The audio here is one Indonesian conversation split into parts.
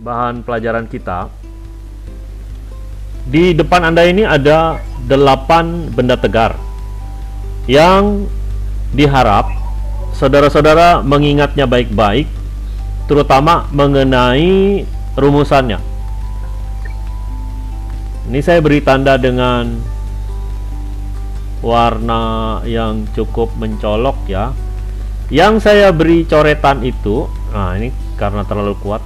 bahan pelajaran kita. Di depan Anda ini ada 8 benda tegar yang diharap saudara-saudara mengingatnya baik-baik, terutama mengenai rumusannya. Ini saya beri tanda dengan warna yang cukup mencolok ya. Yang saya beri coretan itu, nah ini karena terlalu kuat.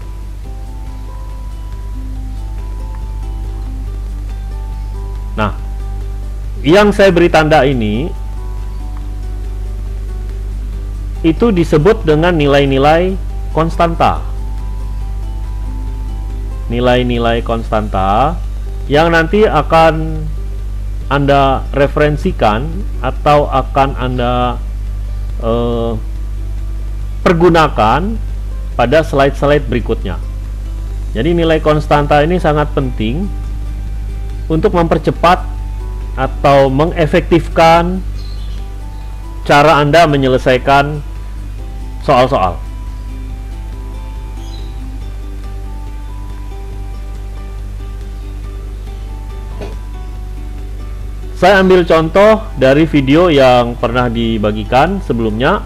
Nah, yang saya beri tanda ini itu disebut dengan nilai-nilai konstanta. Nilai-nilai konstanta yang nanti akan Anda referensikan atau akan Anda pergunakan pada slide-slide berikutnya. Jadi nilai konstanta ini sangat penting untuk mempercepat atau mengefektifkan cara Anda menyelesaikan soal-soal. Saya ambil contoh dari video yang pernah dibagikan sebelumnya,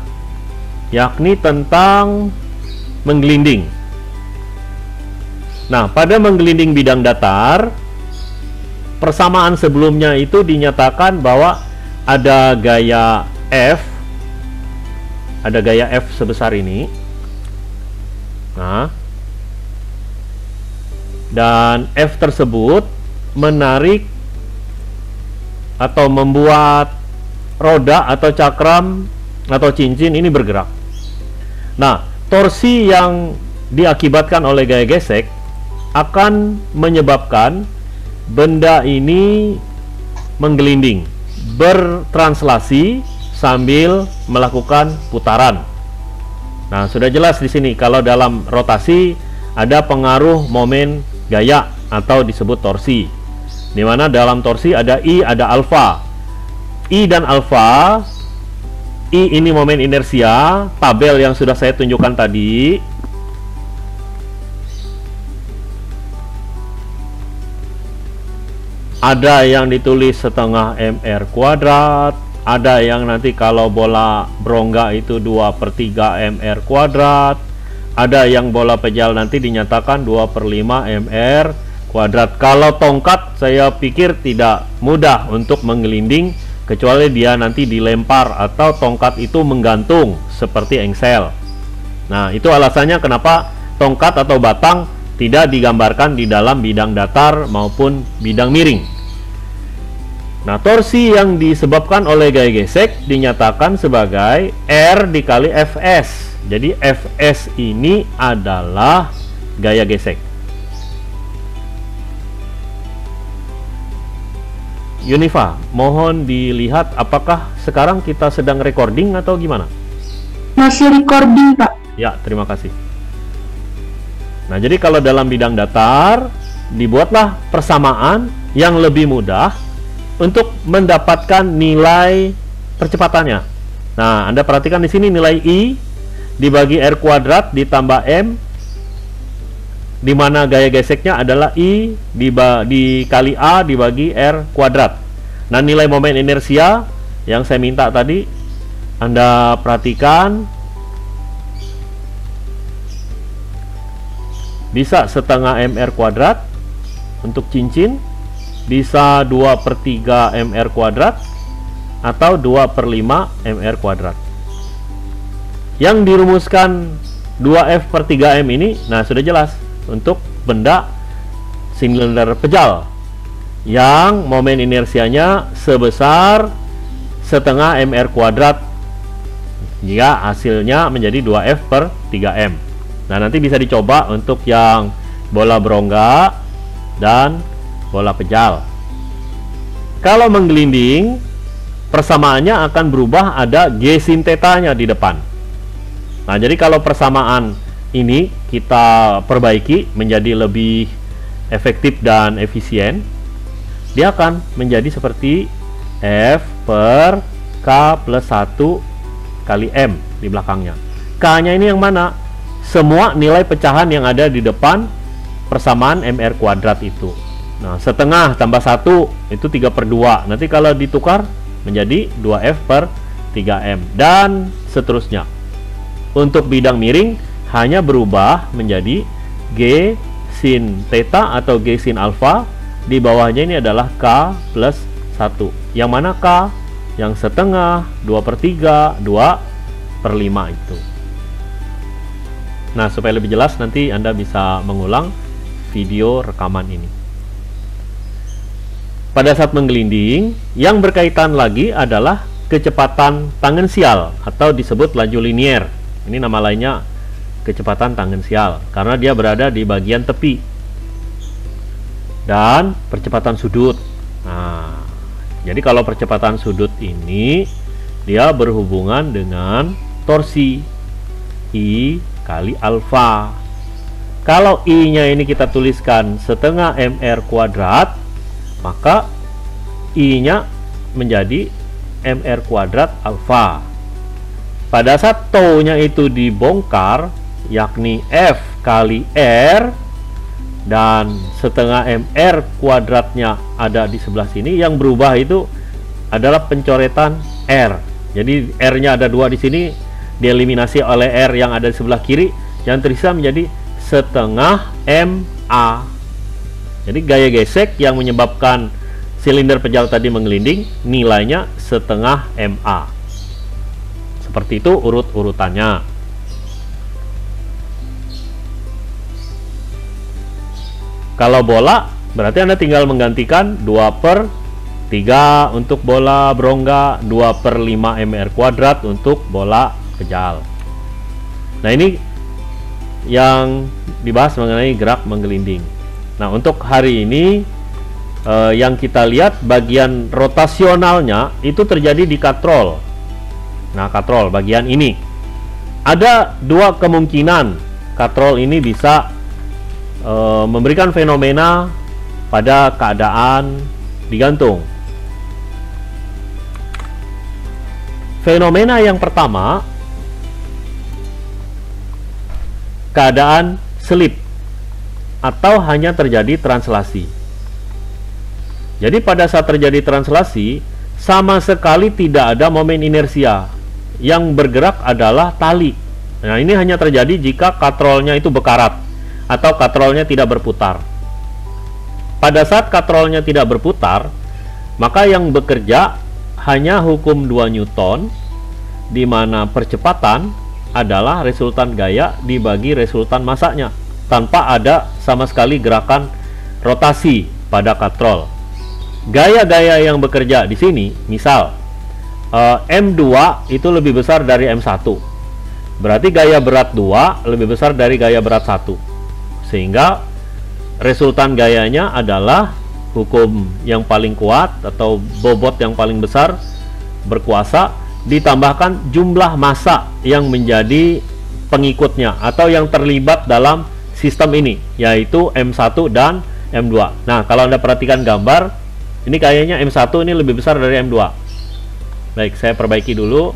yakni tentang menggelinding. Nah, pada menggelinding bidang datar, persamaan sebelumnya itu dinyatakan bahwa ada gaya F, sebesar ini. Nah, dan F tersebut menarik atau membuat roda atau cakram atau cincin ini bergerak. Nah, torsi yang diakibatkan oleh gaya gesek akan menyebabkan benda ini menggelinding, bertranslasi sambil melakukan putaran. Nah, sudah jelas di sini kalau dalam rotasi ada pengaruh momen gaya atau disebut torsi. Di mana dalam torsi ada I, ada alfa. I dan alfa, I ini momen inersia, tabel yang sudah saya tunjukkan tadi. Ada yang ditulis setengah mr kuadrat, ada yang nanti kalau bola berongga itu 2/3 mr kuadrat, ada yang bola pejal nanti dinyatakan 2/5 mr kuadrat. Kalau tongkat saya pikir tidak mudah untuk menggelinding kecuali dia nanti dilempar atau tongkat itu menggantung seperti engsel. Nah, itu alasannya kenapa tongkat atau batang tidak digambarkan di dalam bidang datar maupun bidang miring. Nah, torsi yang disebabkan oleh gaya gesek dinyatakan sebagai R dikali Fs. Jadi Fs ini adalah gaya gesek. Yunifa, mohon dilihat apakah sekarang kita sedang recording atau gimana? Masih recording, Pak. Ya, terima kasih. Nah, jadi kalau dalam bidang datar dibuatlah persamaan yang lebih mudah untuk mendapatkan nilai percepatannya. Nah, Anda perhatikan di sini nilai I dibagi R kuadrat ditambah M, di mana gaya geseknya adalah I dikali A dibagi R kuadrat. Nah, nilai momen inersia yang saya minta tadi Anda perhatikan bisa setengah mr kuadrat untuk cincin, bisa 2/3 mr kuadrat atau 2/5 mr kuadrat. Yang dirumuskan 2F/3M ini, nah sudah jelas untuk benda silinder pejal yang momen inersianya sebesar setengah mr kuadrat jika hasilnya menjadi 2F/3M. Nah, nanti bisa dicoba untuk yang bola berongga dan bola pejal. Kalau menggelinding, persamaannya akan berubah, ada G sin theta-nya di depan. Nah, jadi kalau persamaan ini kita perbaiki menjadi lebih efektif dan efisien, dia akan menjadi seperti F per K plus 1 kali M di belakangnya. K-nya ini yang mana? Semua nilai pecahan yang ada di depan persamaan MR kuadrat itu. Nah, setengah tambah 1 itu 3/2. Nanti kalau ditukar menjadi 2F per 3M dan seterusnya. Untuk bidang miring hanya berubah menjadi G sin theta atau G sin alpha. Di bawahnya ini adalah K plus 1. Yang mana K? Yang setengah, 2/3, 2/5 itu. Nah, supaya lebih jelas nanti Anda bisa mengulang video rekaman ini. Pada saat menggelinding, yang berkaitan lagi adalah kecepatan tangensial atau disebut laju linier. Ini nama lainnya kecepatan tangensial karena dia berada di bagian tepi. Dan percepatan sudut. Nah, jadi kalau percepatan sudut ini dia berhubungan dengan torsi I kali alfa. Kalau I-nya ini kita tuliskan setengah MR kuadrat, maka I-nya menjadi MR kuadrat alfa. Pada saat tau-nya itu dibongkar, yakni F kali R, dan setengah MR kuadratnya ada di sebelah sini, yang berubah itu adalah pencoretan R. Jadi R-nya ada 2 di sini, dieliminasi oleh R yang ada di sebelah kiri, yang tersisa menjadi setengah MA. Jadi gaya gesek yang menyebabkan silinder pejal tadi menggelinding nilainya setengah MA. Seperti itu urut-urutannya. Kalau bola berarti Anda tinggal menggantikan 2/3 untuk bola berongga, 2/5 MR kuadrat untuk bola kejal. Nah, ini yang dibahas mengenai gerak menggelinding. Nah, untuk hari ini yang kita lihat bagian rotasionalnya itu terjadi di katrol. Nah, katrol bagian ini ada 2 kemungkinan katrol ini bisa memberikan fenomena pada keadaan digantung. Fenomena yang pertama, keadaan selip atau hanya terjadi translasi. Jadi pada saat terjadi translasi sama sekali tidak ada momen inersia, yang bergerak adalah tali. Nah, ini hanya terjadi jika katrolnya itu bekarat atau katrolnya tidak berputar. Pada saat katrolnya tidak berputar, maka yang bekerja hanya hukum 2 Newton, di mana percepatan adalah resultan gaya dibagi resultan masanya, tanpa ada sama sekali gerakan rotasi pada katrol. Gaya-gaya yang bekerja di sini, misal M2 itu lebih besar dari M1, berarti gaya berat 2 lebih besar dari gaya berat 1, sehingga resultan gayanya adalah hukum yang paling kuat atau bobot yang paling besar berkuasa ditambahkan jumlah massa yang menjadi pengikutnya atau yang terlibat dalam sistem ini, yaitu M1 dan M2. Nah, kalau Anda perhatikan gambar ini, kayaknya M1 ini lebih besar dari M2. Baik, saya perbaiki dulu,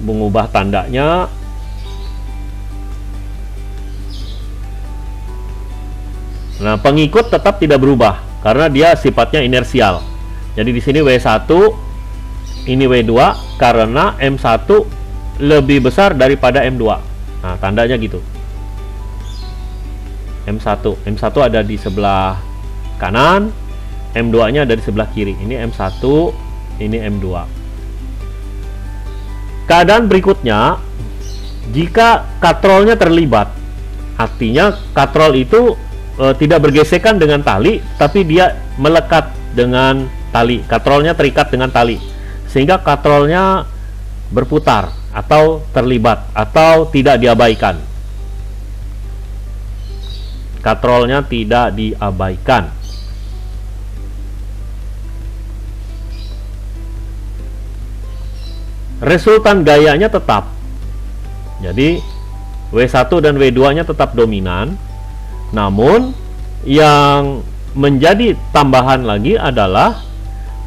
mengubah tandanya. Nah, pengikut tetap tidak berubah karena dia sifatnya inersial. Jadi di sini W1, ini W2 karena M1 lebih besar daripada M2. Nah, tandanya gitu. M1 ada di sebelah kanan, M2 nya ada di sebelah kiri. Ini M1, ini M2. Keadaan berikutnya, jika katrolnya terlibat, artinya katrol itu tidak bergesekan dengan tali, tapi dia melekat dengan tali. Katrolnya terikat dengan tali, sehingga katrolnya berputar atau terlibat atau tidak diabaikan. Katrolnya tidak diabaikan. Resultan gayanya tetap. Jadi W1 dan W2 nya tetap dominan. Namun yang menjadi tambahan lagi adalah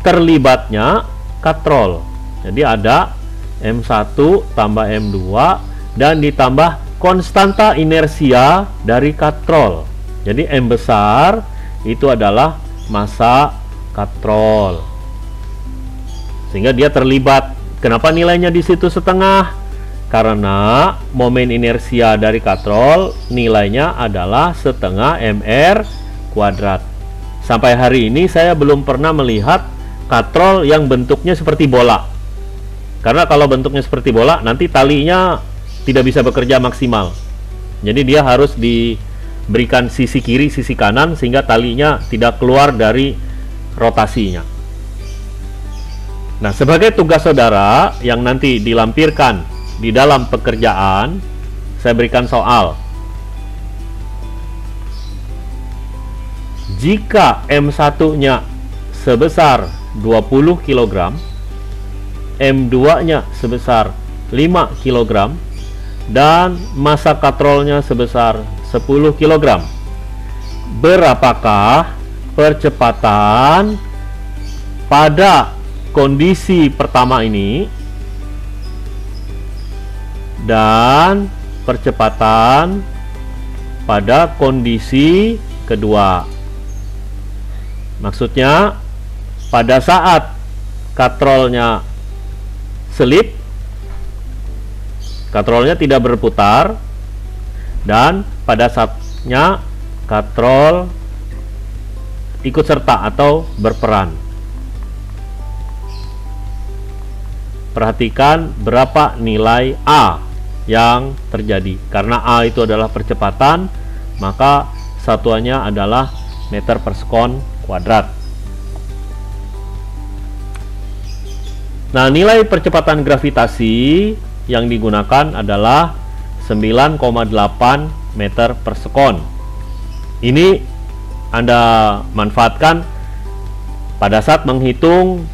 terlibatnya katrol. Jadi ada M1 tambah M2 dan ditambah konstanta inersia dari katrol. Jadi M besar itu adalah massa katrol. Sehingga dia terlibat. Kenapa nilainya di situ setengah? Karena momen inersia dari katrol nilainya adalah setengah mr kuadrat. Sampai hari ini saya belum pernah melihat katrol yang bentuknya seperti bola. Karena kalau bentuknya seperti bola, nanti talinya tidak bisa bekerja maksimal. Jadi dia harus diberikan sisi kiri, sisi kanan, sehingga talinya tidak keluar dari rotasinya. Nah, sebagai tugas saudara yang nanti dilampirkan di dalam pekerjaan, saya berikan soal. Jika M1-nya sebesar 20 kg, M2-nya sebesar 5 kg, dan massa katrolnya sebesar 10 kg, berapakah percepatan pada kondisi pertama ini dan percepatan pada kondisi kedua? Maksudnya pada saat katrolnya selip, katrolnya tidak berputar, dan pada saatnya katrol ikut serta atau berperan. Perhatikan berapa nilai A yang terjadi. Karena A itu adalah percepatan, maka satuannya adalah meter per sekon kuadrat. Nah, nilai percepatan gravitasi yang digunakan adalah 9,8 meter per sekon. Ini Anda manfaatkan pada saat menghitung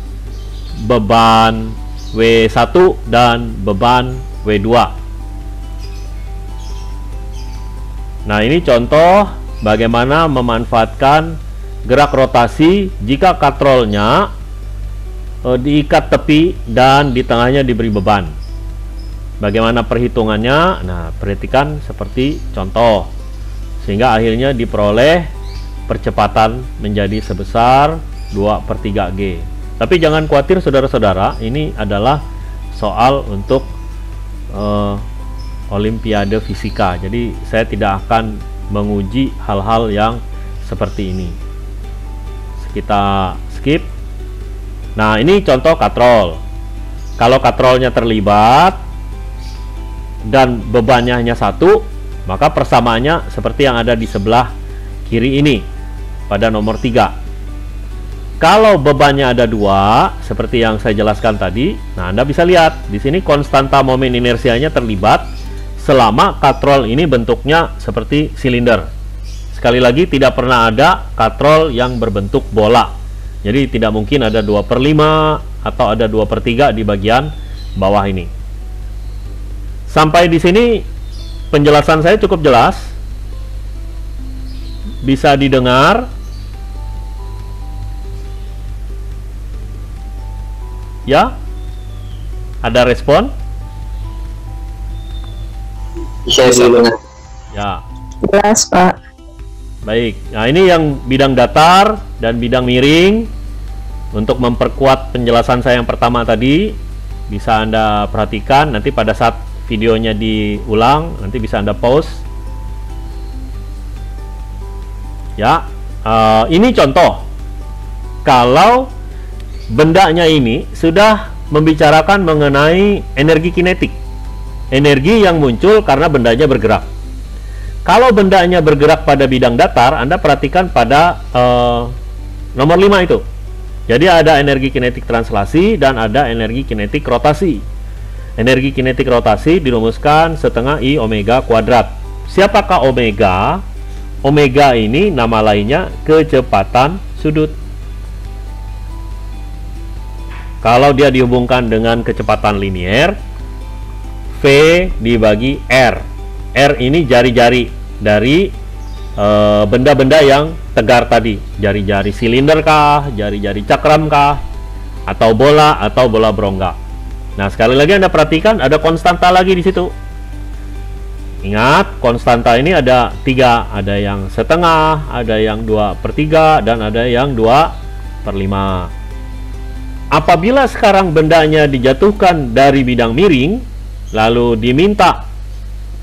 beban W1 dan beban W2. Nah, ini contoh bagaimana memanfaatkan gerak rotasi jika katrolnya diikat tepi dan di tengahnya diberi beban. Bagaimana perhitungannya? Nah, perhatikan seperti contoh, sehingga akhirnya diperoleh percepatan menjadi sebesar 2/3G. Tapi jangan khawatir saudara-saudara, ini adalah soal untuk Olimpiade Fisika. Jadi saya tidak akan menguji hal-hal yang seperti ini. Kita skip. Nah, ini contoh katrol. Kalau katrolnya terlibat dan bebannya hanya satu, maka persamaannya seperti yang ada di sebelah kiri ini pada nomor 3. Kalau bebannya ada 2, seperti yang saya jelaskan tadi, nah Anda bisa lihat di sini konstanta momen inersianya terlibat selama katrol ini bentuknya seperti silinder. Sekali lagi, tidak pernah ada katrol yang berbentuk bola. Jadi tidak mungkin ada 2/5 atau ada 2/3 di bagian bawah ini. Sampai di sini penjelasan saya cukup jelas. Bisa didengar? Ya? Ada respon? Bisa didengar. Ya. Jelas, Pak. Baik. Nah, ini yang bidang datar dan bidang miring. Untuk memperkuat penjelasan saya yang pertama tadi, bisa Anda perhatikan nanti pada saat videonya diulang, nanti bisa Anda pause. Ya, ini contoh. Kalau bendanya ini sudah membicarakan mengenai energi kinetik, energi yang muncul karena bendanya bergerak. Kalau bendanya bergerak pada bidang datar, Anda perhatikan pada nomor 5 itu. Jadi ada energi kinetik translasi dan ada energi kinetik rotasi. Energi kinetik rotasi dirumuskan setengah I omega kuadrat. Siapakah omega? Omega ini nama lainnya kecepatan sudut. Kalau dia dihubungkan dengan kecepatan linier, V dibagi R. R ini jari-jari dari benda-benda yang tegar tadi, jari-jari silinder kah, jari-jari cakram kah, atau bola berongga. Nah, sekali lagi Anda perhatikan ada konstanta lagi di situ. Ingat, konstanta ini ada 3, ada yang setengah, ada yang 2/3, dan ada yang 2/5. Apabila sekarang bendanya dijatuhkan dari bidang miring, lalu diminta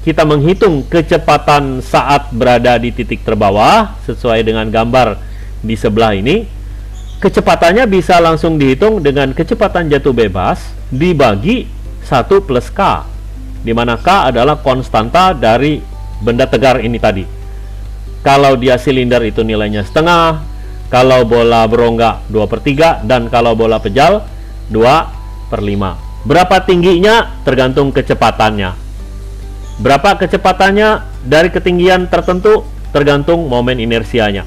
kita menghitung kecepatan saat berada di titik terbawah, sesuai dengan gambar di sebelah ini, kecepatannya bisa langsung dihitung dengan kecepatan jatuh bebas dibagi 1 plus K, di mana K adalah konstanta dari benda tegar ini tadi. Kalau dia silinder itu nilainya setengah, kalau bola berongga 2/3, dan kalau bola pejal 2/5. Berapa tingginya tergantung kecepatannya. Berapa kecepatannya dari ketinggian tertentu tergantung momen inersianya.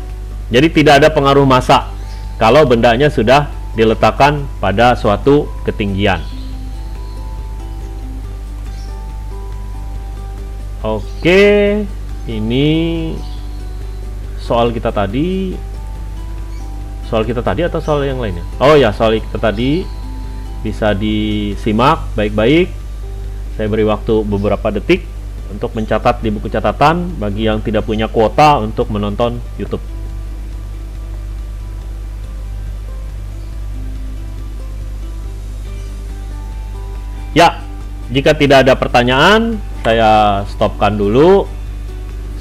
Jadi tidak ada pengaruh massa kalau bendanya sudah diletakkan pada suatu ketinggian. Oke, ini soal kita tadi. Soal kita tadi atau soal yang lainnya? Oh ya, soal kita tadi bisa disimak baik-baik. Saya beri waktu beberapa detik untuk mencatat di buku catatan bagi yang tidak punya kuota untuk menonton YouTube. Ya, jika tidak ada pertanyaan, saya stopkan dulu.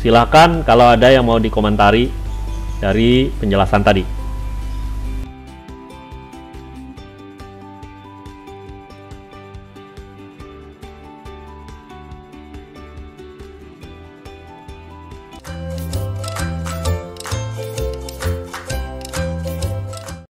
Silahkan kalau ada yang mau dikomentari dari penjelasan tadi.